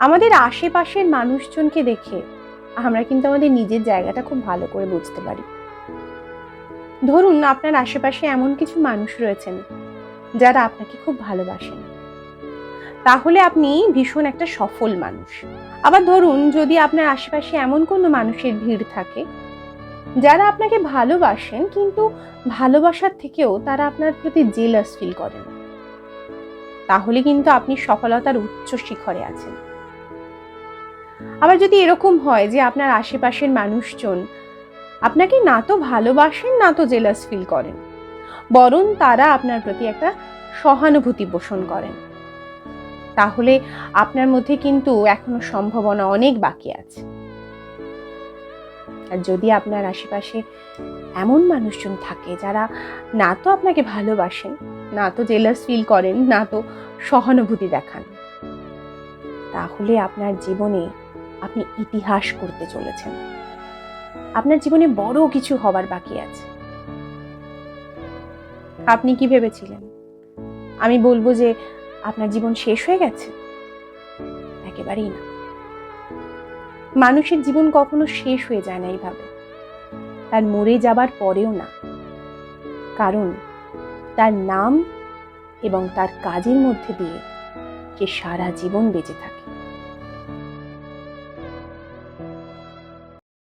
আমাদের আশেপাশের মানুষজনকে দেখে আমরা কিন্তু আমাদের নিজের জায়গাটা খুব ভালো করে বুঝতে পারি। ধরুন আপনার আশেপাশে এমন কিছু মানুষ রয়েছেন যারা আপনাকে খুব ভালোবাসেন, তাহলে আপনি ভীষণ একটা সফল মানুষ। আবার ধরুন যদি আপনার আশেপাশে এমন কোনো মানুষের ভিড় থাকে যারা আপনাকে ভালোবাসেন, কিন্তু ভালোবাসার থেকেও তারা আপনার প্রতি জেলাস ফিল করেন, তাহলে কিন্তু আপনি সফলতার উচ্চ শিখরে আছেন। আবার যদি এরকম হয় যে আপনার আশেপাশের মানুষজন আপনাকে না তো ভালোবাসেন না তো জেলাস ফিল করেন, বরং তারা আপনার প্রতি একটা সহানুভূতি পোষণ করেন, তাহলে আপনার মধ্যে কিন্তু এখনো সম্ভাবনা অনেক বাকি আছে। আর যদি আপনার আশেপাশে এমন মানুষজন থাকে যারা না তো আপনাকে ভালোবাসেন, না তো জেলাস ফিল করেন, না তো সহানুভূতি দেখান, তাহলে আপনার জীবনে আপনি ইতিহাস করতে চলেছেন। আপনার জীবনে বড় কিছু হবার বাকি আছে। আপনি কি ভেবেছিলেন আমি বলবো যে আপনার জীবন শেষ হয়ে গেছে? একেবারেই না। মানুষের জীবন কখনো শেষ হয়ে যায় না এইভাবে, তার মরে যাবার পরেও না, কারণ তার নাম এবং তার কাজের মধ্যে দিয়ে সে সারা জীবন বেঁচে থাকে।